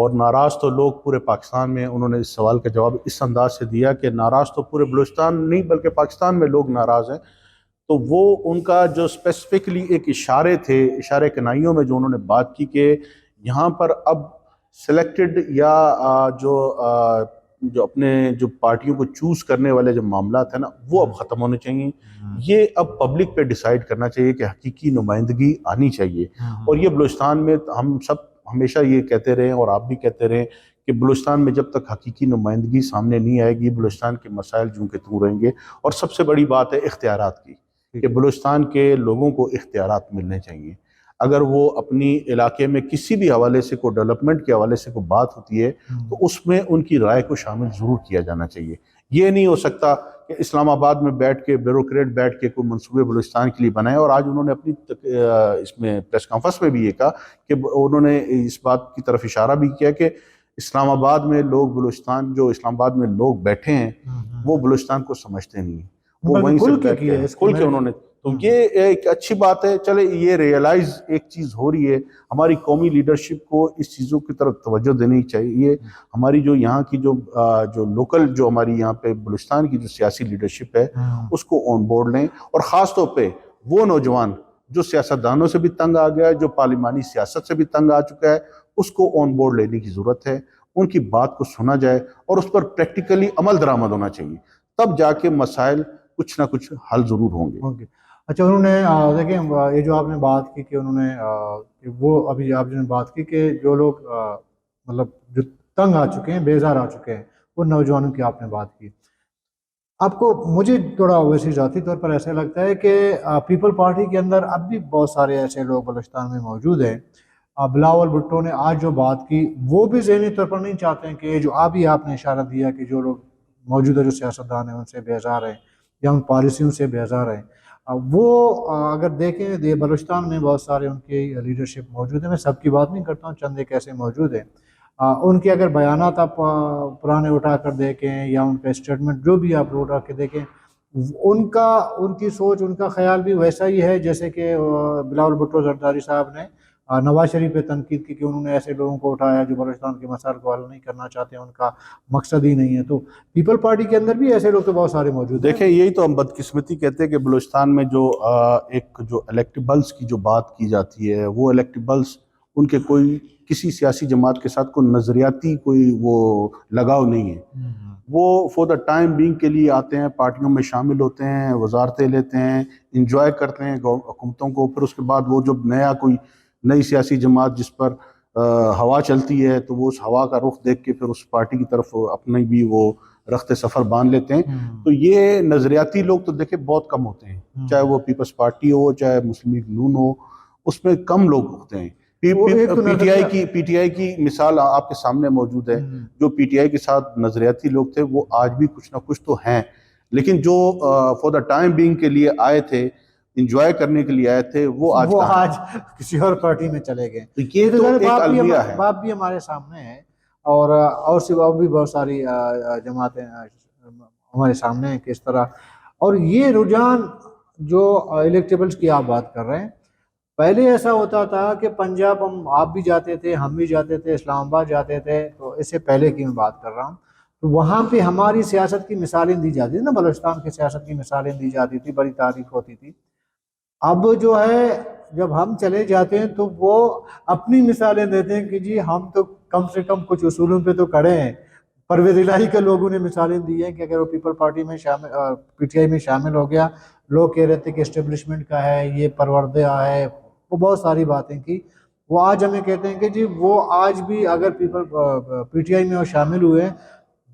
اور ناراض تو لوگ پورے پاکستان میں، انہوں نے اس سوال کا جواب اس انداز سے دیا کہ ناراض تو پورے بلوچستان نہیں بلکہ پاکستان میں لوگ ناراض ہیں. تو وہ ان کا جو اسپیسیفکلی ایک اشارے کنائیوں میں جو انہوں نے بات کی کہ یہاں پر اب سلیکٹڈ یا جو اپنے جو پارٹیوں کو چوز کرنے والے جو معاملات ہیں نا وہ اب ختم ہونے چاہیے. یہ اب پبلک پہ ڈیسائیڈ کرنا چاہیے کہ حقیقی نمائندگی آنی چاہیے. اور یہ بلوچستان میں ہم سب ہمیشہ یہ کہتے رہے اور آپ بھی کہتے رہے کہ بلوچستان میں جب تک حقیقی نمائندگی سامنے نہیں آئے گی بلوچستان کے مسائل جوں کے توں رہیں گے. اور سب سے بڑی بات ہے اختیارات کی کہ بلوچستان کے لوگوں کو اختیارات ملنے چاہیے. اگر وہ اپنی علاقے میں کسی بھی حوالے سے کوئی ڈیولپمنٹ کے حوالے سے کوئی بات ہوتی ہے تو اس میں ان کی رائے کو شامل ضرور کیا جانا چاہیے. یہ نہیں ہو سکتا کہ اسلام آباد میں بیٹھ کے بیوروکریٹ بیٹھ کے کوئی منصوبے بلوچستان کے لیے بنائے. اور آج انہوں نے اپنی اس میں پریس کانفرنس میں بھی یہ کہا کہ انہوں نے اس بات کی طرف اشارہ بھی کیا کہ اسلام آباد میں اسلام آباد میں لوگ بیٹھے ہیں وہ بلوچستان کو سمجھتے نہیں ہیں. وہ وہیں سے کھل کے انہوں نے. تو یہ ایک اچھی بات ہے. چلے یہ ریئلائز ایک چیز ہو رہی ہے. ہماری قومی لیڈرشپ کو اس چیزوں کی طرف توجہ دینی چاہیے. ہماری جو یہاں کی جو لوکل جو ہماری یہاں پہ بلوچستان کی جو سیاسی لیڈرشپ ہے اس کو آن بورڈ لیں. اور خاص طور پہ وہ نوجوان جو سیاستدانوں سے بھی تنگ آ گیا ہے، جو پارلیمانی سیاست سے بھی تنگ آ چکا ہے، اس کو آن بورڈ لینے کی ضرورت ہے. ان کی بات کو سنا جائے اور اس پر پریکٹیکلی عمل درآمد ہونا چاہیے. تب جا کے مسائل کچھ نہ کچھ حل ضرور ہوں گے. اچھا، انہوں نے دیکھیں یہ جو آپ نے بات کی کہ انہوں نے وہ ابھی آپ نے بات کی کہ جو لوگ مطلب جو تنگ آ چکے ہیں، بیزار آ چکے ہیں، وہ نوجوانوں کی آپ نے بات کی. آپ کو مجھے تھوڑا ویسے ذاتی طور پر ایسا لگتا ہے کہ پیپل پارٹی کے اندر اب بھی بہت سارے ایسے لوگ بلوچستان میں موجود ہیں. بلاول بھٹو نے آج جو بات کی وہ بھی ذہنی طور پر نہیں چاہتے ہیں کہ جو ابھی آپ نے اشارہ دیا کہ جو لوگ موجودہ جو سیاستدان ہیں ان سے بیزار ہیں یا ان پالیسیوں سے بیزار ہیں. وہ اگر دیکھیں بلوچستان میں بہت سارے ان کی لیڈرشپ موجود ہیں. میں سب کی بات نہیں کرتا ہوں، چند ایک ایسے موجود ہیں. ان کے اگر بیانات آپ پرانے اٹھا کر دیکھیں یا ان کا اسٹیٹمنٹ جو بھی آپ اٹھا کے دیکھیں، ان کی سوچ، ان کا خیال بھی ویسا ہی ہے جیسے کہ بلاول بھٹو زرداری صاحب نے نواز شریف پہ تنقید کی کہ انہوں نے ایسے لوگوں کو اٹھایا جو بلوچستان کے مسائل کو حل نہیں کرنا چاہتے ہیں، ان کا مقصد ہی نہیں ہے. تو پیپل پارٹی کے اندر بھی ایسے لوگ تو بہت سارے موجود ہیں. دیکھیں یہی تو ہم بدقسمتی کہتے ہیں کہ بلوچستان میں جو الیکٹیبلز کی جو بات کی جاتی ہے وہ الیکٹیبلز ان کے کوئی کسی سیاسی جماعت کے ساتھ کوئی نظریاتی کوئی وہ لگاؤ نہیں ہے. وہ فور دا ٹائم بینگ کے لیے آتے ہیں، پارٹیوں میں شامل ہوتے ہیں، وزارتیں لیتے ہیں، انجوائے کرتے ہیں حکومتوں کو. پھر اس کے بعد وہ جب کوئی نئی سیاسی جماعت جس پر ہوا چلتی ہے تو وہ اس ہوا کا رخ دیکھ کے پھر اس پارٹی کی طرف اپنے بھی وہ رخت سفر باندھ لیتے ہیں. تو یہ نظریاتی لوگ تو دیکھیں بہت کم ہوتے ہیں، چاہے وہ پیپلز پارٹی ہو چاہے مسلم لیگ نون ہو، اس میں کم لوگ ہوتے ہیں. پی ٹی آئی کی مثال آپ کے سامنے موجود ہے. جو پی ٹی آئی کے ساتھ نظریاتی لوگ تھے وہ آج بھی کچھ نہ کچھ تو ہیں، لیکن جو فور دا ٹائم بینگ کے لیے آئے تھے، انجوائے کرنے کے لیے آئے تھے، وہ آج کسی اور پارٹی میں چلے گئے. یہ تو ایک المیہ ہے. باپ بھی ہمارے سامنے ہے اور سوا بھی بہت ساری جماعتیں ہمارے سامنے ہیں کس طرح. اور یہ رجحان جو الیکٹیبلز کی آپ بات کر رہے ہیں، پہلے ایسا ہوتا تھا کہ پنجاب آپ بھی جاتے تھے، ہم بھی جاتے تھے، اسلام آباد جاتے تھے. تو اس سے پہلے کی میں بات کر رہا ہوں، تو وہاں پہ ہماری سیاست کی مثالیں دی جاتی تھی نا، بلوچستان کی سیاست کی مثالیں دی جاتی تھی، بڑی تعریف ہوتی تھی. اب جو ہے جب ہم چلے جاتے ہیں تو وہ اپنی مثالیں دیتے ہیں کہ جی ہم تو کم سے کم کچھ اصولوں پہ تو کھڑے ہیں. پرویز الہی کے لوگوں نے مثالیں دی ہیں کہ اگر وہ پیپل پارٹی میں پی ٹی آئی میں شامل ہو گیا، لوگ کہہ رہے تھے کہ اسٹیبلشمنٹ کا ہے، یہ پروردہ ہے، وہ بہت ساری باتیں کی. وہ آج ہمیں کہتے ہیں کہ جی وہ آج بھی اگر پی ٹی آئی میں وہ شامل ہوئے،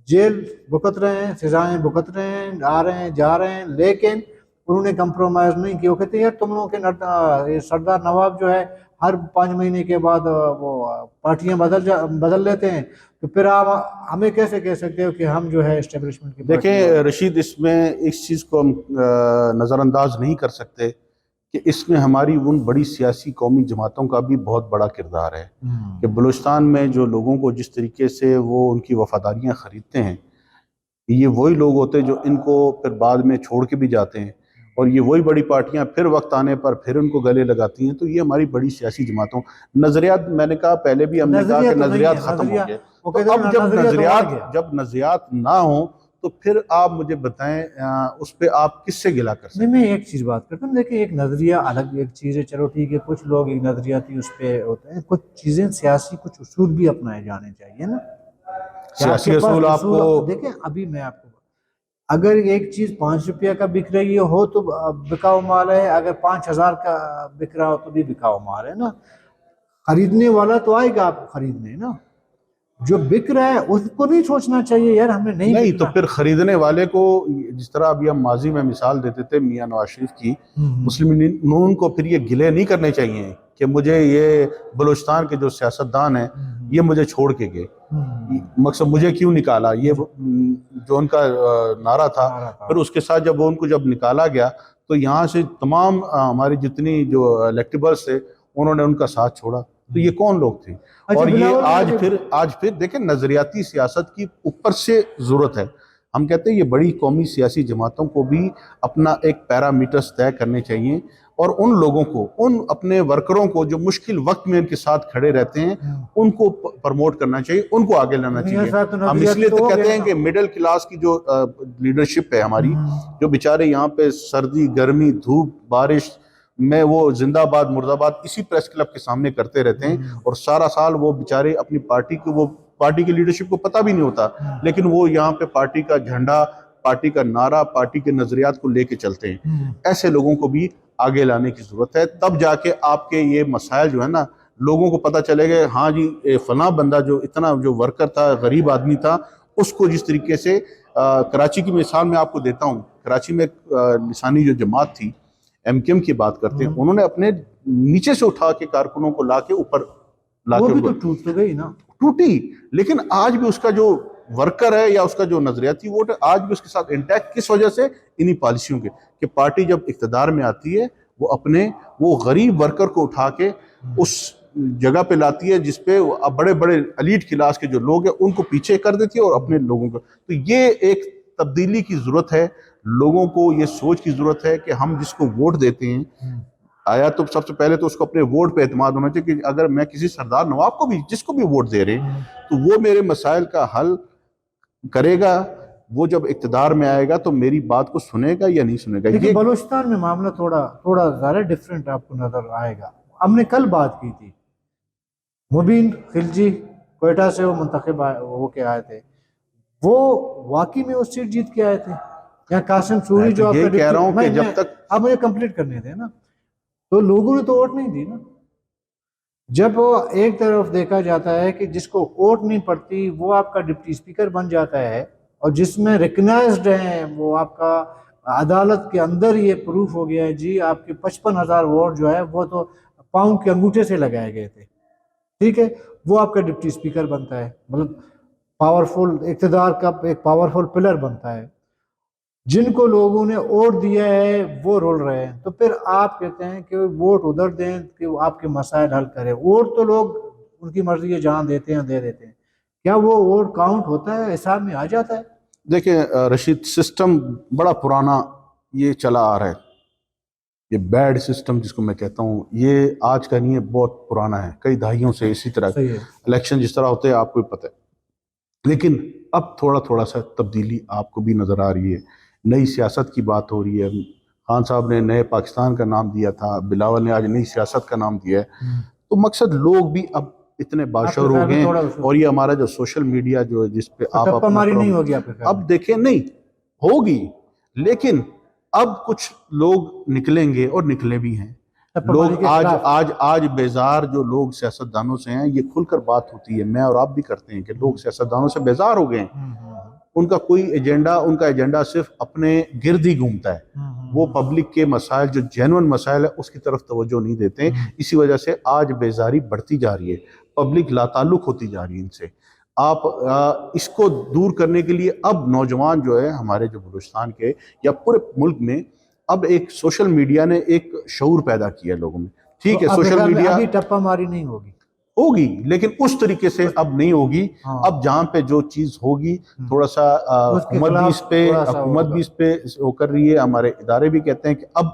جیل بھگت رہے ہیں، سزائیں بھگت رہے ہیں، آ رہے ہیں جا رہے ہیں، لیکن انہوں نے کمپرومائز نہیں کیا. وہ کہتے ہیں یار تم لوگوں کے سردار نواب جو ہے ہر 5 مہینے کے بعد وہ پارٹیاں بدل لیتے ہیں، تو پھر آپ ہمیں کیسے کہہ سکتے ہو کہ ہم جو ہے اسٹیبلشمنٹ کی دیکھیں رشید، اس میں اس چیز کو ہم نظر انداز نہیں کر سکتے کہ اس میں ہماری ان بڑی سیاسی قومی جماعتوں کا بھی بہت بڑا کردار ہے کہ بلوچستان میں جو لوگوں کو جس طریقے سے وہ ان کی وفاداریاں خریدتے ہیں، یہ وہی لوگ ہوتے ہیں جو ان کو پھر بعد میں چھوڑ کے بھی جاتے ہیں. اور یہ وہی بڑی پارٹیاں پھر وقت آنے پر پھر ان کو گلے لگاتی ہیں. تو یہ ہماری بڑی سیاسی جماعتوں نظریات، میں نے کہا پہلے بھی ہم نے کہا کہ نظریات ختم ہو گئے. تو اب جب نظریات نہ ہوں تو پھر آپ مجھے بتائیں اس پہ آپ کس سے گلا کر سکتے ہیں؟ میں ایک چیز بات کرتا ہوں، دیکھیں ایک نظریہ الگ ایک چیز ہے، چلو ٹھیک ہے، کچھ لوگ ایک نظریاتی اس پہ ہوتے ہیں، کچھ چیزیں سیاسی کچھ اصول بھی اپنائے جانے چاہیے نا. سیاسی اصول آپ کو دیکھیں ابھی میں آپ کو اگر ایک چیز 5 روپیہ کا بک رہی ہو تو بکاؤ مال ہے، اگر 5,000 کا بک رہا ہو تو بھی بکاؤ مال ہے نا. خریدنے والا تو آئے گا آپ کو خریدنے نا، جو بک رہا ہے اس کو نہیں سوچنا چاہیے یار ہمیں نہیں. تو پھر خریدنے والے کو، جس طرح ابھی ہم ماضی میں مثال دیتے تھے میاں نواز شریف کی، مسلم نون کو پھر یہ گلے نہیں کرنے چاہیے کہ مجھے یہ بلوچستان کے جو سیاستدان ہیں یہ مجھے چھوڑ کے گئے، مقصد مجھے کیوں نکالا، یہ جو ان کا نعرہ تھا. پھر اس کے ساتھ جب ان کو جب نکالا گیا تو یہاں سے تمام ہماری جتنی جو الیکٹیبلز تھے انہوں نے ان کا ساتھ چھوڑا. تو یہ کون لوگ تھے؟ اور یہ آج پھر دیکھیں نظریاتی سیاست کی اوپر سے ضرورت ہے. ہم کہتے ہیں یہ بڑی قومی سیاسی جماعتوں کو بھی اپنا ایک پیرامیٹرز طے کرنے چاہیے، اور ان لوگوں کو، ان اپنے ورکروں کو جو مشکل وقت میں ان کے ساتھ کھڑے رہتے ہیں ان کو پرموٹ کرنا چاہیے، ان کو آگے لانا چاہیے. ہم اس لیے تو کہتے ہیں کہ مڈل کلاس کی جو لیڈرشپ ہے ہماری، جو بیچارے یہاں پہ سردی گرمی دھوپ بارش میں وہ زندہ باد مرد آباد اسی پریس کلب کے سامنے کرتے رہتے ہیں، اور سارا سال وہ بیچارے اپنی پارٹی کی لیڈرشپ کو پتہ بھی نہیں ہوتا، لیکن وہ یہاں پہ پارٹی کا جھنڈا، پارٹی کا نعرہ، پارٹی کے نظریات کو لے کے چلتے ہیں. ایسے لوگوں کو بھی آگے لانے کی ضرورت ہے، تب جا کے آپ کے یہ مسائل جو ہے نا لوگوں کو پتہ چلے گا. ہاں جی فلاں بندہ جو اتنا جو ورکر تھا، غریب آدمی تھا، اس کو جس طریقے سے کراچی کی مثال میں آپ کو دیتا ہوں. کراچی میں لسانی جو جماعت تھی ایم کیو ایم کی بات کرتے ہیں، انہوں نے اپنے نیچے سے اٹھا کے کارکنوں کو لا کے اوپر لا کے، وہ بھی تو ٹوٹ تو گئی نا، ٹوٹی، لیکن آج بھی اس کا جو ورکر ہے یا اس کا جو نظریاتی ووٹ ہے آج بھی اس کے ساتھ انٹیکٹ. کس وجہ سے؟ انہی پالیسیوں کے، کہ پارٹی جب اقتدار میں آتی ہے وہ غریب ورکر کو اٹھا کے اس جگہ پہ لاتی ہے جس پہ بڑے بڑے ایلیٹ کلاس کے جو لوگ ہیں ان کو پیچھے کر دیتی ہے اور اپنے لوگوں کو. تو یہ ایک تبدیلی کی ضرورت ہے، لوگوں کو یہ سوچ کی ضرورت ہے کہ ہم جس کو ووٹ دیتے ہیں، آیا تو سب سے پہلے تو اس کو اپنے ووٹ پہ اعتماد ہونا چاہیے کہ اگر میں کسی سردار نواب کو بھی، جس کو بھی ووٹ دے رہے ہیں، تو وہ میرے مسائل کا حل کرے گا. وہ جب اقتدار میں آئے گا تو میری بات کو سنے گا یا نہیں سنے گا. لیکن بلوچستان میں معاملہ تھوڑا زیادہ ڈیفرنٹ آپ کو نظر آئے گا. ہم نے کل بات کی تھی، مبین خلجی کوئٹہ سے وہ منتخب ہو کے آئے تھے، وہ واقعی میں اس سیٹ جیت کے آئے تھے. یا قاسم سوری جو آپ کا کہہ رہا ہوں کہ جب تک آپ مجھے کمپلیٹ کرنے تھے نا، تو لوگوں نے تو ووٹ نہیں دی نا. جب وہ ایک طرف دیکھا جاتا ہے کہ جس کو ووٹ نہیں پڑتی وہ آپ کا ڈپٹی اسپیکر بن جاتا ہے، اور جس میں ریکگنائزڈ ہیں وہ آپ کا عدالت کے اندر یہ پروف ہو گیا ہے جی آپ کے 55,000 ووٹ جو ہے وہ تو پاؤں کے انگوٹھے سے لگائے گئے تھے، ٹھیک ہے، وہ آپ کا ڈپٹی اسپیکر بنتا ہے، مطلب پاورفل اقتدار کا ایک پاورفل پلر بنتا ہے. جن کو لوگوں نے ووٹ دیا ہے وہ رول رہے ہیں، تو پھر آپ کہتے ہیں کہ ووٹ ادھر دیں کہ وہ آپ کے مسائل حل کرے. ووٹ تو لوگ ان کی مرضی ہے جہاں دیتے ہیں دے دیتے ہیں، کیا وہ ووٹ کاؤنٹ ہوتا ہے، حساب میں آ جاتا ہے؟ دیکھیں رشید، سسٹم بڑا پرانا یہ چلا آ رہا ہے، یہ بیڈ سسٹم جس کو میں کہتا ہوں، یہ آج کا نہیں ہے، بہت پرانا ہے، کئی دہائیوں سے اسی طرح الیکشن جس طرح ہوتے ہیں آپ کو بھی پتہ ہے. لیکن اب تھوڑا سا تبدیلی آپ کو بھی نظر آ رہی ہے، نئی سیاست کی بات ہو رہی ہے. خان صاحب نے نئے پاکستان کا نام دیا تھا، بلاول نے آج نئی سیاست کا نام دیا ہے. تو مقصد لوگ بھی اب اتنے باشعور ہو گئے ہیں، اور یہ ہمارا جو سوشل میڈیا جو ہے جس پہ آپ اب دیکھیں نہیں ہوگی، لیکن اب کچھ لوگ نکلیں گے اور نکلے بھی ہیں. لوگ آج بیزار جو لوگ سیاستدانوں سے ہیں، یہ کھل کر بات ہوتی ہے، میں اور آپ بھی کرتے ہیں کہ لوگ سیاستدانوں سے بیزار ہو گئے ہیں. ان کا کوئی ایجنڈا، ان کا ایجنڈا صرف اپنے گرد ہی گھومتا ہے. وہ پبلک کے مسائل جو جینون مسائل ہے اس کی طرف توجہ نہیں دیتے. اسی وجہ سے آج بیزاری بڑھتی جا رہی ہے، پبلک لا تعلق ہوتی جا رہی ہے ان سے. آپ اس کو دور کرنے کے لیے اب نوجوان جو ہے ہمارے جو بلوچستان کے یا پورے ملک میں، اب ایک سوشل میڈیا نے ایک شعور پیدا کیا لوگوں میں. ٹھیک ہے، سوشل میڈیا ابھی ٹپا ماری نہیں ہوگی. ہوگی لیکن اس طریقے سے اب نہیں ہوگی. ہاں. اب جہاں پہ جو چیز ہوگی تھوڑا سا حکومت بھی اس پہ وہ کر رہی ہے. ہمارے ادارے بھی کہتے ہیں کہ اب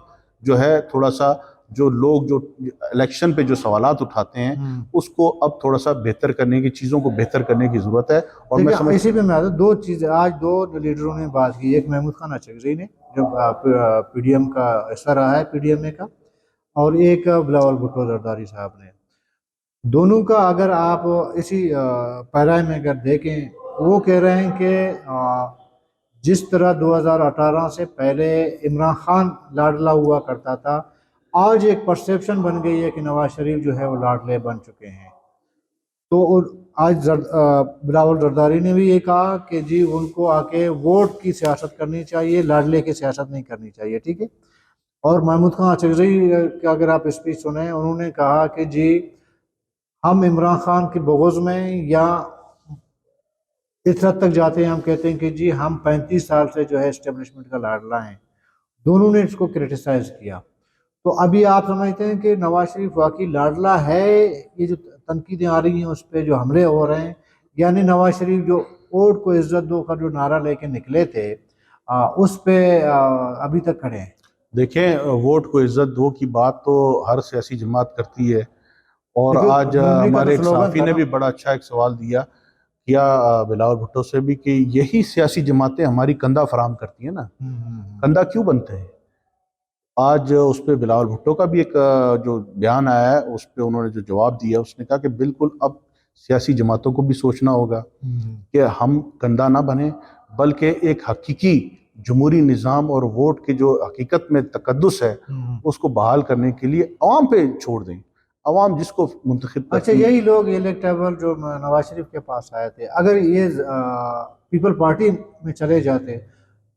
جو ہے تھوڑا سا جو لوگ جو الیکشن پہ جو سوالات اٹھاتے ہیں اس کو اب تھوڑا سا بہتر کرنے کی, چیزوں کو بہتر کرنے کی ضرورت ہے. اور میں سمجھتا اسی پہ میں آتا ہوں, دو چیزیں آج دو لیڈروں نے بات کی. ایک محمود خان اچکزئی نے جو پی ڈی ایم کا حصہ رہا ہے, پی ڈی ایم اے کا, اور ایک بلاول بھٹو زرداری صاحب نے. دونوں کا اگر آپ اسی پیرائے میں اگر دیکھیں, وہ کہہ رہے ہیں کہ جس طرح 2018 سے پہلے عمران خان لاڈلا ہوا کرتا تھا, آج ایک پرسیپشن بن گئی ہے کہ نواز شریف جو ہے وہ لاڈلے بن چکے ہیں. تو آج بلاول زرداری نے بھی یہ کہا کہ جی ان کو آ کے ووٹ کی سیاست کرنی چاہیے, لاڈلے کی سیاست نہیں کرنی چاہیے. ٹھیک ہے. اور محمود خان اچکزئی کا اگر آپ اسپیچ سنیں, انہوں نے کہا کہ جی ہم عمران خان کے بغض میں یا اس حد تک جاتے ہیں, ہم کہتے ہیں کہ جی ہم 35 سال سے جو ہے اسٹیبلشمنٹ کا لاڈلا ہیں. دونوں نے اس کو کرٹیسائز کیا. تو ابھی آپ سمجھتے ہیں کہ نواز شریف واقعی لاڈلا ہے؟ یہ جو تنقیدیں آ رہی ہیں اس پہ جو حملے ہو رہے ہیں, یعنی نواز شریف جو ووٹ کو عزت دو کا جو نعرہ لے کے نکلے تھے اس پہ ابھی تک کھڑے ہیں؟ دیکھیں, ووٹ کو عزت دو کی بات تو ہر سیاسی جماعت کرتی ہے. اور آج ہمارے ایک صحافی نے بھی بڑا اچھا ایک سوال کیا بلاول بھٹو سے بھی, کہ یہی سیاسی جماعتیں ہماری کندہ فراہم کرتی ہیں نا, کندہ کیوں بنتے ہیں؟ آج اس پہ بلاول بھٹو کا بھی ایک جو بیان آیا ہے اس پہ انہوں نے جو جواب دیا, اس نے کہا کہ بالکل اب سیاسی جماعتوں کو بھی سوچنا ہوگا کہ ہم کندہ نہ بنیں, بلکہ ایک حقیقی جمہوری نظام اور ووٹ کے جو حقیقت میں تقدس ہے اس کو بحال کرنے کے لیے عوام پہ چھوڑ دیں. عوام جس کو منتخب کرتی. اچھا, یہی لوگ الیکٹیبل جو نواز شریف کے پاس آئے تھے, اگر یہ پیپل پارٹی میں چلے جاتے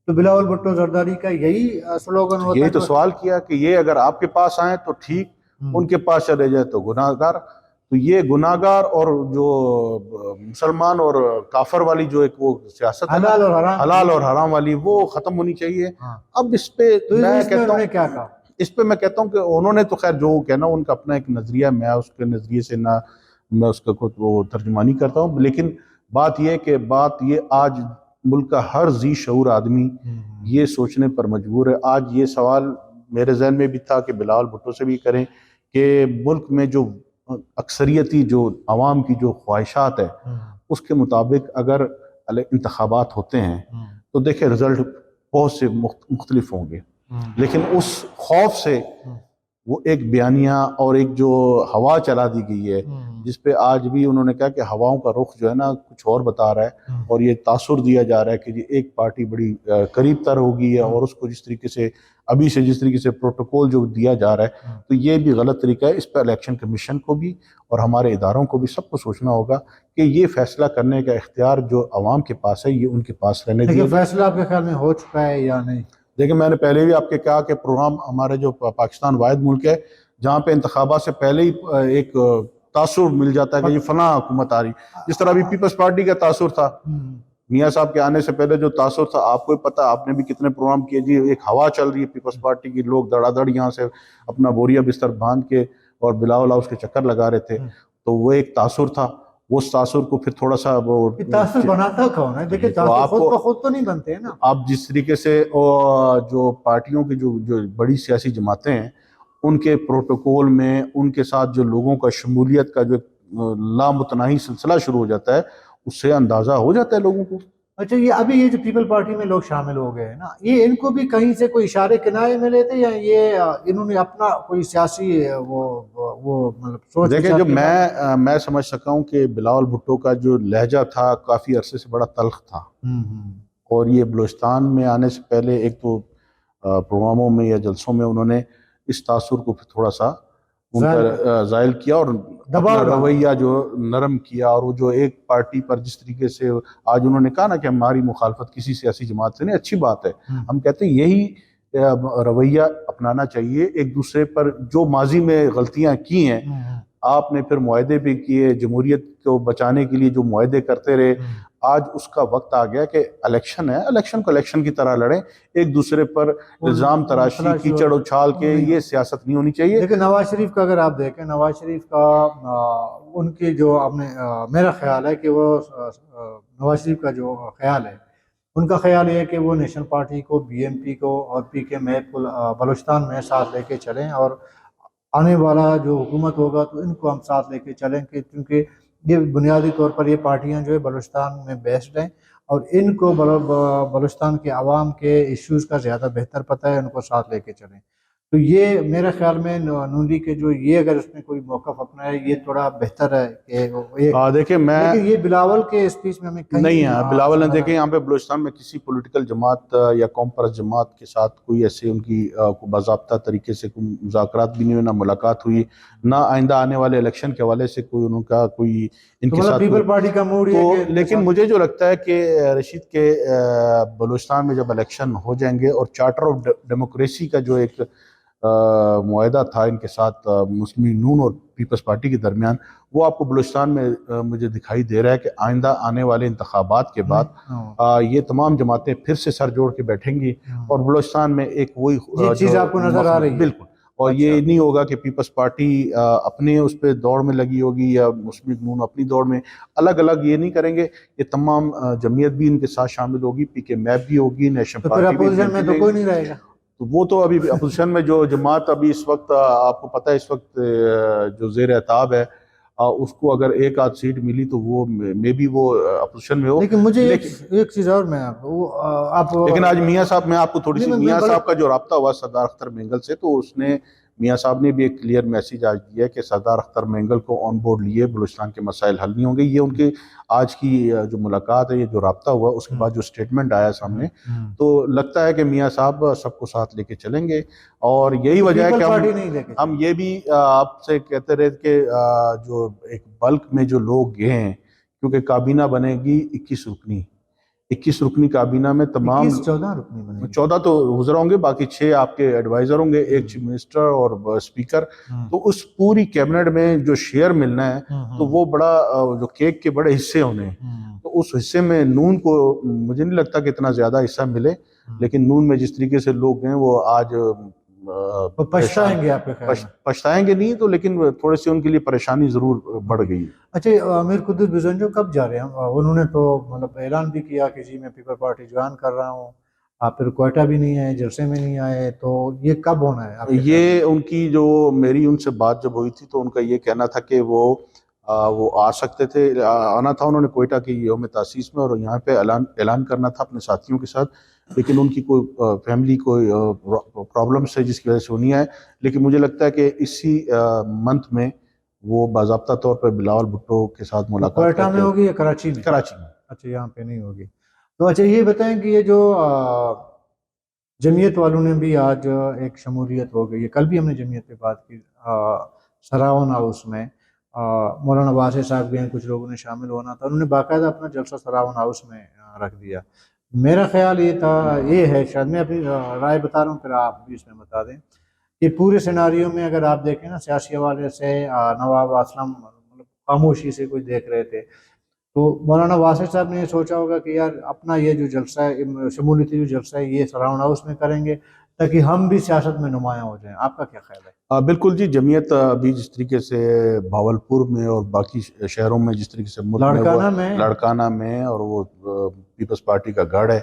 تو بلاول بھٹو زرداری کا یہی سلوگن ہوتا؟ یہی تو سوال کیا کہ یہ اگر آپ کے پاس آئیں تو ٹھیک, ان کے پاس چلے جائے تو گناہ گار. تو یہ گناہ گار اور جو مسلمان اور کافر والی جو ایک وہ سیاست ہے, حلال اور حرام والی, وہ ختم ہونی چاہیے. اب اس پہ میں کہتا ہوں, کیا کہا اس پہ میں کہتا ہوں کہ انہوں نے تو خیر جو کہنا ان کا اپنا ایک نظریہ, میں اس کے نظریے سے نہ میں اس کا وہ ترجمانی کرتا ہوں, لیکن بات یہ آج ملک کا ہر ذی شعور آدمی یہ سوچنے پر مجبور ہے. آج یہ سوال میرے ذہن میں بھی تھا کہ بلاول بھٹو سے بھی کریں کہ ملک میں جو اکثریتی جو عوام کی جو خواہشات ہے اس کے مطابق اگر انتخابات ہوتے ہیں تو دیکھیں رزلٹ بہت سے مختلف ہوں گے, لیکن اس خوف سے وہ ایک بیانیہ اور ایک جو ہوا چلا دی گئی ہے, جس پہ آج بھی انہوں نے کہا کہ ہواؤں کا رخ جو ہے نا کچھ اور بتا رہا ہے, اور یہ تاثر دیا جا رہا ہے کہ ایک پارٹی بڑی قریب تر ہوگی ہے, اور اس کو جس طریقے سے ابھی سے جس طریقے سے پروٹوکول جو دیا جا رہا ہے, تو یہ بھی غلط طریقہ ہے. اس پہ الیکشن کمیشن کو بھی اور ہمارے اداروں کو بھی سب کو سوچنا ہوگا کہ یہ فیصلہ کرنے کا اختیار جو عوام کے پاس ہے یہ ان کے پاس رہنے دیا. فیصلہ آپ کے خیال میں ہو چکا ہے یا نہیں؟ دیکھیں, میں نے پہلے بھی آپ کے کہا کہ پروگرام ہمارے جو پاکستان واحد ملک ہے جہاں پہ انتخابات سے پہلے ہی ایک تاثر مل جاتا ہے کہ یہ فلاں حکومت آ رہی, جس طرح ابھی پیپلز پارٹی کا تاثر تھا, میاں صاحب کے آنے سے پہلے جو تاثر تھا, آپ کو پتہ, آپ نے بھی کتنے پروگرام کیے جی, ایک ہوا چل رہی ہے پیپلز پارٹی کی, لوگ دڑا دڑ یہاں سے اپنا بوریا بستر باندھ کے اور بلاول ہاؤس کے چکر لگا رہے تھے, تو وہ ایک تاثر تھا. اس تاثر کو پھر تھوڑا سا وہ تاثر بناتا کون ہے؟ دیکھیں تاثر خود بخود تو نہیں بنتے ہیں نا. آپ جس طریقے سے جو پارٹیوں کی جو بڑی سیاسی جماعتیں ہیں ان کے پروٹوکول میں ان کے ساتھ جو لوگوں کا شمولیت کا جو لامتناہی سلسلہ شروع ہو جاتا ہے, اس سے اندازہ ہو جاتا ہے لوگوں کو. اچھا, یہ جو پیپل پارٹی میں لوگ شامل ہو گئے ہیں نا, یہ ان کو بھی کہیں سے کوئی اشارے کنارے ملے تھے یا یہ انہوں نے اپنا کوئی سیاسی وہ مطلب سوچ؟ دیکھیں, جو میں سمجھ سکا ہوں کہ بلاول بھٹو کا جو لہجہ تھا کافی عرصے سے بڑا تلخ تھا, اور یہ بلوچستان میں آنے سے پہلے ایک تو پروگراموں میں یا جلسوں میں انہوں نے اس تاثر کو پھر تھوڑا سا ان کا زائل کیا اور اپنا رویہ جو نرم کیا, اور وہ جو ایک پارٹی پر جس طریقے سے آج انہوں نے کہا نا کہ ہماری مخالفت کسی سیاسی جماعت سے نہیں, اچھی بات ہے, ہم کہتے ہیں یہی رویہ اپنانا چاہیے. ایک دوسرے پر جو ماضی میں غلطیاں کی ہیں آپ نے پھر معاہدے بھی کیے، جمہوریت کو بچانے کے لیے جو معاہدے کرتے رہے. آج اس کا وقت آ گیا کہ الیکشن ہے، الیکشن کو الیکشن کی طرح لڑیں. ایک دوسرے پر الزام تراشی، کیچڑ اچھال کے یہ سیاست نہیں ہونی چاہیے. لیکن نواز شریف کا اگر آپ دیکھیں، نواز شریف کا ان کی جو میرا خیال ہے کہ وہ نواز شریف کا جو خیال ہے، ان کا خیال یہ ہے کہ وہ نیشنل پارٹی کو، بی ایم پی کو اور پی کے ایم بلوچستان میں ساتھ لے کے چلیں، اور آنے والا جو حکومت ہوگا تو ان کو ہم ساتھ لے کے چلیں، کہ کیونکہ یہ بنیادی طور پر یہ پارٹیاں جو ہے بلوچستان میں بیسڈ ہیں، اور ان کو بلوچستان کے عوام کے ایشوز کا زیادہ بہتر پتہ ہے، ان کو ساتھ لے کے چلیں. تو یہ میرے خیال میں نون لیگ کے جو یہ اگر اس نے کوئی موقف اپنا ہے، یہ تھوڑا بہتر ہے کہ دیکھیں میں لیکن یہ بلاول کے اسپیچ میں ہمیں کہیں نہیں ہے، بلاول نے دیکھیں یہاں پہ بلوچستان میں کسی پولیٹیکل جماعت یا قوم پرست جماعت کے ساتھ کوئی ایسے ان کی باضابطہ طریقے سے کوئی مذاکرات بھی نہیں ہوئی، نہ ملاقات ہوئی، نہ آئندہ آنے والے الیکشن کے حوالے سے کوئی ان کا کوئی ان کے ساتھ پیپل پارٹی کا موڈ تو. ہے. لیکن مجھے جو لگتا ہے کہ رشید کے بلوچستان میں جب الیکشن ہو جائیں گے اور چارٹر آف ڈیموکریسی کا جو ایک معاہدہ تھا ان کے ساتھ مسلم لیگ نون اور پیپلز پارٹی کے درمیان، وہ آپ کو بلوچستان میں مجھے دکھائی دے رہا ہے کہ آئندہ آنے والے انتخابات کے بعد یہ تمام جماعتیں پھر سے سر جوڑ کے بیٹھیں گی، اور بلوچستان میں ایک وہی چیز آپ کو نظر آ رہی ہے. بالکل. اور یہ نہیں ہوگا کہ پیپلز پارٹی اپنے اس پہ دوڑ میں لگی ہوگی یا مسلم لیگ نون اپنی دوڑ میں، الگ الگ یہ نہیں کریں گے. یہ تمام جمعیت بھی ان کے ساتھ شامل ہوگی، پی کے میپ بھی ہوگی، نیشنل پارٹی بھی. اپوزیشن میں تو کوئی نہیں رہے گا. تو وہ تو ابھی اپوزیشن میں جو جماعت ابھی اس وقت آپ کو پتہ ہے اس وقت جو زیر اعتاب ہے، اس کو اگر ایک آدھ سیٹ ملی تو وہ میں بھی وہ اپوزیشن میں ہو. لیکن مجھے ایک چیز اور میں لیکن آج میاں صاحب، میں آپ کو تھوڑی سی میاں صاحب کا جو رابطہ ہوا سردار اختر مینگل سے، تو اس نے میاں صاحب نے بھی ایک کلیئر میسیج آج دیا کہ سردار اختر مینگل کو آن بورڈ لیے بلوچستان کے مسائل حل نہیں ہوں گے. یہ ان کے آج کی جو ملاقات ہے، یہ جو رابطہ ہوا، اس کے بعد جو سٹیٹمنٹ آیا سامنے، تو لگتا ہے کہ میاں صاحب سب کو ساتھ لے کے چلیں گے. اور یہی وجہ ہے کہ ہم یہ بھی آپ سے کہتے رہے کہ جو ایک بلک میں جو لوگ گئے ہیں، کیونکہ کابینہ بنے گی 21 رکنی کابینہ میں تمام 14 تو گزرا ہوں گے، باقی 6 آپ کے ایڈوائزر ہوں گے، ایک چیف منسٹر اور اسپیکر. تو اس پوری کیبنٹ میں جو شیئر ملنا ہے تو وہ بڑا جو کیک کے بڑے حصے ہونے ہیں. تو اس حصے میں نون کو مجھے نہیں لگتا کہ اتنا زیادہ حصہ ملے، لیکن نون میں جس طریقے سے لوگ ہیں وہ آج پچھتائیں گے نہیں تو، لیکن تھوڑے سے ان کے لیے پریشانی ضرور بڑھ گئی. اچھا، امیر قدس بزنجو کب جا رہے ہیں؟ انہوں نے تو مطلب اعلان بھی کیا کہ جی میں پیپل پارٹی جوائن کر رہا ہوں. آپ پھر کوئٹہ بھی نہیں آئے، جلسے میں نہیں آئے، تو یہ کب ہونا ہے؟ یہ ان کی جو میری ان سے بات جب ہوئی تھی تو ان کا یہ کہنا تھا کہ وہ آ سکتے تھے، آنا تھا انہوں نے کوئٹہ کی یوم تاسیس میں، اور یہاں پہ اعلان کرنا تھا اپنے ساتھیوں کے ساتھ، لیکن ان کی کوئی فیملی کوئی پرابلمس ہے جس کی وجہ سے وہ نہیں آئے. لیکن مجھے لگتا ہے کہ اسی منتھ میں وہ باضابطہ طور پر بلاول بھٹو کے ساتھ ملاقات کوئٹہ میں ہوگی یا کراچی میں؟ کراچی میں. اچھا، یہاں پہ نہیں ہوگی. تو اچھا یہ بتائیں کہ یہ جو جمعیت والوں نے بھی آج ایک شمولیت ہو گئی ہے، کل بھی ہم نے جمعیت پہ بات کی، سراون ہاؤس میں مولانا واسع صاحب گئے، کچھ لوگوں نے شامل ہونا تھا، انہوں نے باقاعدہ اپنا جلسہ سراون ہاؤس میں رکھ دیا. میرا خیال یہ ہے، شاید میں اپنی رائے بتا رہا ہوں، پھر آپ بھی اس میں بتا دیں کہ پورے سیناریو میں اگر آپ دیکھیں نا، سیاسی حوالے سے نواب اسلم خاموشی سے کچھ دیکھ رہے تھے، تو مولانا واسع صاحب نے یہ سوچا ہوگا کہ یار اپنا یہ جو جلسہ ہے، شمولیتی جو جلسہ ہے، یہ سراؤنڈ ہاؤس میں کریں گے تاکہ ہم بھی سیاست میں نمایاں ہو جائیں. آپ کا کیا خیال ہے؟ بالکل جی. جمعیت ابھی جس طریقے سے بھاولپور میں اور باقی شہروں میں جس طریقے سے لڑکانہ میں اور وہ پیپلز پارٹی کا گڑھ ہے،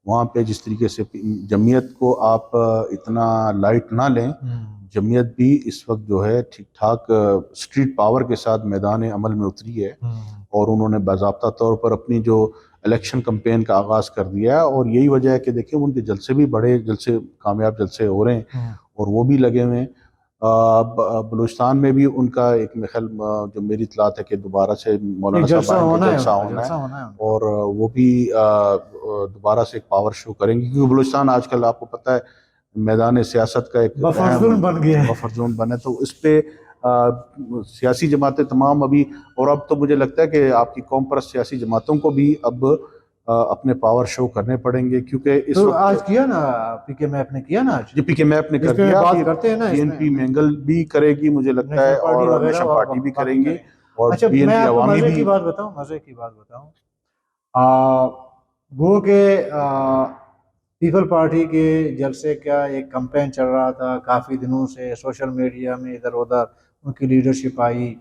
وہاں پہ جس طریقے سے جمعیت کو آپ اتنا لائٹ نہ لیں. جمعیت بھی اس وقت جو ہے ٹھیک ٹھاک اسٹریٹ پاور کے ساتھ میدان عمل میں اتری ہے، اور انہوں نے باضابطہ طور پر اپنی جو الیکشن کمپین کا آغاز کر دیا ہے. اور یہی وجہ ہے کہ دیکھیں ان کے جلسے بھی بڑے جلسے، کامیاب جلسے ہو رہے ہیں، اور وہ بھی لگے ہوئے ہیں. بلوچستان میں بھی ان کا ایک خیال جو میری اطلاعات ہے کہ دوبارہ سے مولانا صاحب کا جلسہ ہونا ہے، اور وہ بھی دوبارہ سے ایک پاور شو کریں گے، کیونکہ بلوچستان آج کل آپ کو پتہ ہے میدان سیاست کا ایک بفر زون بن گیا ہے، بفر زون بنا ہے. تو اس پہ سیاسی جماعتیں تمام ابھی، اور اب تو مجھے لگتا ہے کہ آپ کی قوم پرست سیاسی جماعتوں کو بھی اب اپنے پاور شو کرنے پڑیں گے، کیونکہ اس تو وقت آج کیا نا پی کے میپ نے کیا نا آج، جی پی کے میپ نے اس کر پہ دیا، بات کرتے ہیں نا، بی اس این میں پی مینگل بھی کرے گی مجھے لگتا ہے، نیشنل پارٹی اور وغیرہ نیشنل اور پارٹی بھی کریں باقی گی، کریں۔ اور اچھا بی این میں پی آپ کو عوامی مزے بھی۔ کی بات بتاؤں، مزے کی بات بتاؤں، گو کہ پیپل پارٹی کے جلسے کا ایک کمپین چل رہا تھا کافی دنوں سے سوشل میڈیا میں، ادھر ادھر ان کی لیڈرشپ آئی،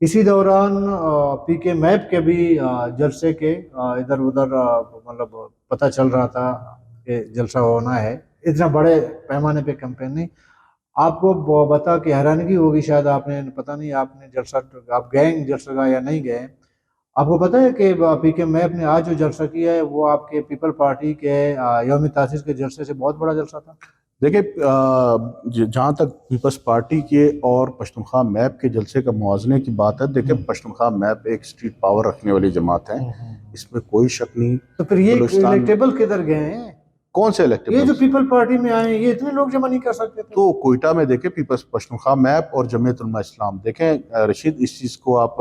اسی دوران پی کے میپ کے بھی جلسے کے ادھر ادھر مطلب پتہ چل رہا تھا کہ جلسہ ہونا ہے، اتنا بڑے پیمانے پہ کمپین نہیں۔ آپ کو بتا کہ حیرانگی ہوگی، شاید آپ نے پتہ نہیں آپ نے جلسہ آپ گئے جلسہ کا یا نہیں گئے، آپ کو پتہ ہے کہ پی کے میپ نے آج جو جلسہ کیا ہے وہ آپ کے پیپل پارٹی کے یوم تاسیس کے جلسے سے بہت بڑا جلسہ تھا۔ دیکھیں جہاں تک پیپلز پارٹی کے اور پشتونخوا میپ کے جلسے کا موازنے کی بات ہے، دیکھیں پشتونخوا میپ ایک اسٹریٹ پاور رکھنے والی جماعت ہے، اس میں کوئی شک نہیں۔ تو پھر یہ بلوچستان الیکٹیبل کدھر گئے ہیں؟ کون سے یہ الیکٹیبل؟ جو پیپل پارٹی میں آئے ہیں یہ اتنے لوگ جمع نہیں کر سکتے تھے؟ تو کوئٹہ میں دیکھیں پیپلز پشتونخوا میپ اور جمعیت علماء اسلام، دیکھیں رشید اس چیز کو آپ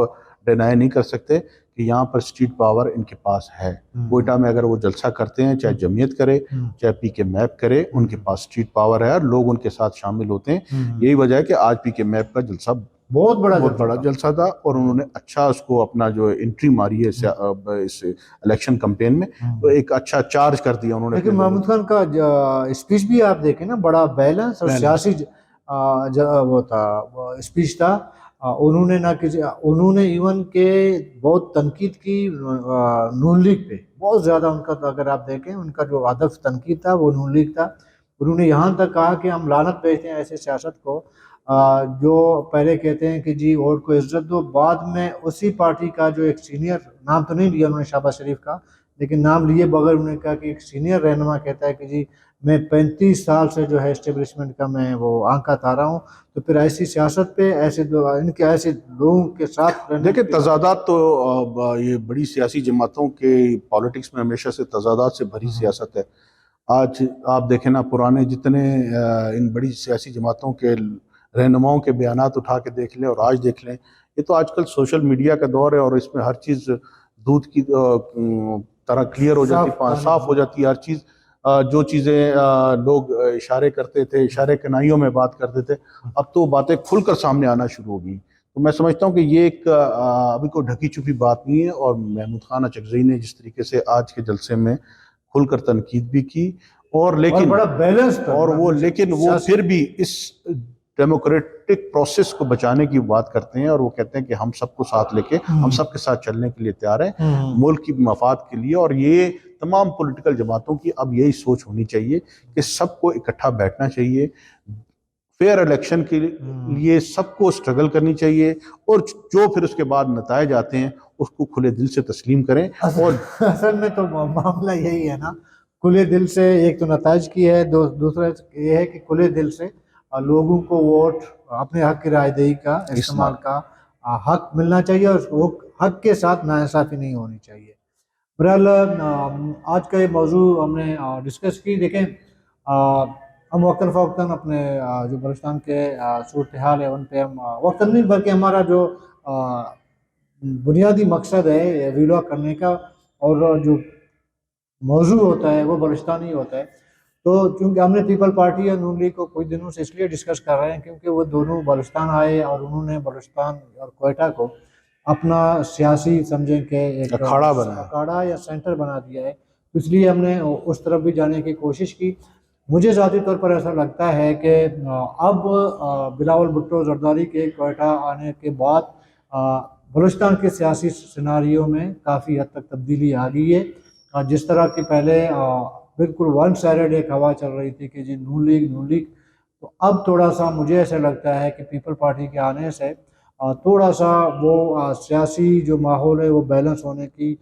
ڈینائی نہیں کر سکتے کہ یہاں پر اسٹریٹ پاور ان کے پاس ہے۔ کوئٹہ میں اگر وہ جلسہ کرتے ہیں، چاہے جمعیت کرے چاہے پی کے میپ کرے، ان کے پاس اسٹریٹ پاور ہے اور لوگ ان کے ساتھ شامل ہوتے ہیں۔ یہی وجہ ہے کہ آج پی کے میپ کا جلسہ بہت بہت بڑا جلسہ تھا، اور انہوں نے اچھا اس کو اپنا جو انٹری ماری ہے اس الیکشن کمپین میں، تو ایک اچھا چارج کر دیا انہوں نے۔ لیکن محمود خان کا اسپیچ بھی آپ دیکھیں نا، بڑا بیلنس اور سیاسی وہ تھا، اسپیچ تھا۔ انہوں نے نہ کسی، انہوں نے ایون کہ بہت تنقید کی نون لیگ پہ، بہت زیادہ ان کا، اگر آپ دیکھیں ان کا جو ہدف تنقید تھا وہ نون لیگ تھا۔ انہوں نے یہاں تک کہا کہ ہم لعنت بھیجتے ہیں ایسے سیاست کو جو پہلے کہتے ہیں کہ جی ووٹ کو عزت دو، بعد میں اسی پارٹی کا جو ایک سینئر، نام تو نہیں لیا انہوں نے شہباز شریف کا، لیکن نام لیے بغیر انہوں نے کہا کہ ایک سینئر رہنما کہتا ہے کہ جی میں 35 سال سے جو ہے اسٹیبلشمنٹ کا میں وہ آنکھا تارا ہوں، تو پھر ایسی سیاست پہ ایسے ان کے ایسے لوگوں کے ساتھ رہنے دیکھیں تضادات تو یہ بڑی سیاسی جماعتوں کے پالیٹکس میں ہمیشہ سے تضادات سے بھری سیاست ہے۔ آج آپ دیکھیں نا، پرانے جتنے ان بڑی سیاسی جماعتوں کے رہنماؤں کے بیانات اٹھا کے دیکھ لیں اور آج دیکھ لیں، یہ تو آج کل سوشل میڈیا کا دور ہے اور اس میں ہر چیز دودھ کی طرح کلیئر ہو جاتی، صاف ہو جاتی ہے ہر چیز۔ جو چیزیں لوگ اشارے کرتے تھے، اشارے کنائیوں میں بات کرتے تھے، اب تو باتیں کھل کر سامنے آنا شروع ہو گئی۔ تو میں سمجھتا ہوں کہ یہ ایک ابھی کوئی ڈھکی چھپی بات نہیں ہے، اور محمود خان اچکزئی نے جس طریقے سے آج کے جلسے میں کھل کر تنقید بھی کی، اور لیکن بڑا بیلنس تھا، اور وہ لیکن وہ پھر بھی اس ڈیموکریٹک پروسیس کو بچانے کی بات کرتے ہیں، اور وہ کہتے ہیں کہ ہم سب کو ساتھ لے کے، ہم سب کے ساتھ چلنے کے لیے تیار ہیں ملک کی مفاد کے لیے۔ اور یہ تمام پولیٹیکل جماعتوں کی اب یہی سوچ ہونی چاہیے کہ سب کو اکٹھا بیٹھنا چاہیے، فیئر الیکشن کے لیے سب کو سٹرگل کرنی چاہیے، اور جو پھر اس کے بعد نتائج آتے ہیں اس کو کھلے دل سے تسلیم کریں۔ اور اصل میں تو معاملہ یہی ہے نا، کھلے دل سے، ایک تو نتائج کی ہے، دوسرا یہ ہے کہ کھلے دل سے لوگوں کو ووٹ، اپنے حق کی رائے دہی کا استعمال کا حق ملنا چاہیے، اور وہ حق کے ساتھ ناانصافی نہیں ہونی چاہیے۔ بہرحال آج کا یہ موضوع ہم نے ڈسکس کی۔ دیکھیں ہم وقتاً فوقتاً اپنے جو بلوچستان کے صورتحال ہے ان پہ ہم وقتاً نہیں بلکہ ہمارا جو بنیادی مقصد ہے ویڈیو کرنے کا، اور جو موضوع ہوتا ہے وہ بلوچستانی ہوتا ہے، تو چونکہ ہم نے پیپل پارٹی اور نون لیگ کو کچھ دنوں سے اس لیے ڈسکس کر رہے ہیں کیونکہ وہ دونوں بلوچستان آئے اور انہوں نے بلوچستان اور کوئٹہ کو اپنا سیاسی سمجھیں کہ ایک اکھاڑا یا سینٹر بنا دیا ہے، اس لیے ہم نے اس طرف بھی جانے کی کوشش کی۔ مجھے ذاتی طور پر ایسا لگتا ہے کہ اب بلاول بھٹو زرداری کے کوئٹہ آنے کے بعد بلوچستان کے سیاسی سیناریو میں کافی حد تک تبدیلی آ گئی ہے۔ جس طرح کہ پہلے بالکل ون سائیڈڈ ایک ہوا چل رہی تھی کہ جی نون لیگ، تو اب تھوڑا سا مجھے ایسا لگتا ہے کہ پیپل پارٹی کے آنے سے تھوڑا سا وہ سیاسی جو ماحول ہے وہ بیلنس ہونے کی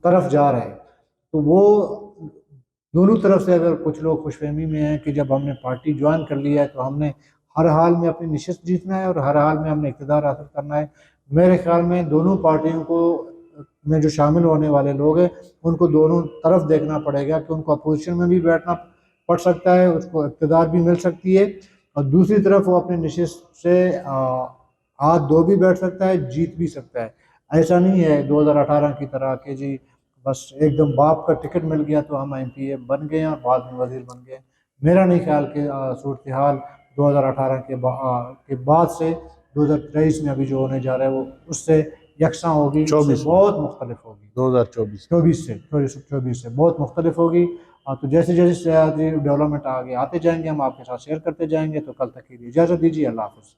طرف جا رہا ہے۔ تو وہ دونوں طرف سے اگر کچھ لوگ خوش فہمی میں ہیں کہ جب ہم نے پارٹی جوائن کر لیا ہے تو ہم نے ہر حال میں اپنی نشست جیتنا ہے اور ہر حال میں ہم نے اقتدار حاصل کرنا ہے، میرے خیال میں دونوں پارٹیوں کو میں جو شامل ہونے والے لوگ ہیں ان کو دونوں طرف دیکھنا پڑے گا کہ ان کو اپوزیشن میں بھی بیٹھنا پڑ سکتا ہے، اس کو اقتدار بھی مل سکتی ہے، اور دوسری طرف وہ اپنے نشست سے ہاتھ دھو بھی بیٹھ سکتا ہے، جیت بھی سکتا ہے۔ ایسا نہیں ہے 2018 کی طرح کہ جی بس ایک دم باپ کا ٹکٹ مل گیا تو ہم ایم پی اے بن گئے ہیں اور بعد میں وزیر بن گئے. میرا نہیں خیال کہ صورتحال 2018 کے بعد سے 2023 میں ابھی جو ہونے جا رہا ہے وہ اس سے یکساں ہوگی, اس سے 24 بہت مختلف ہوگی. 2024 24 سے بہت مختلف ہوگی. تو جیسے جیسے سیاسی ڈیولپمنٹ آگے آتے جائیں گے ہم آپ کے ساتھ شیئر کرتے جائیں گے. تو کل تک کے لیے اجازت دیجیے. اللہ حافظ.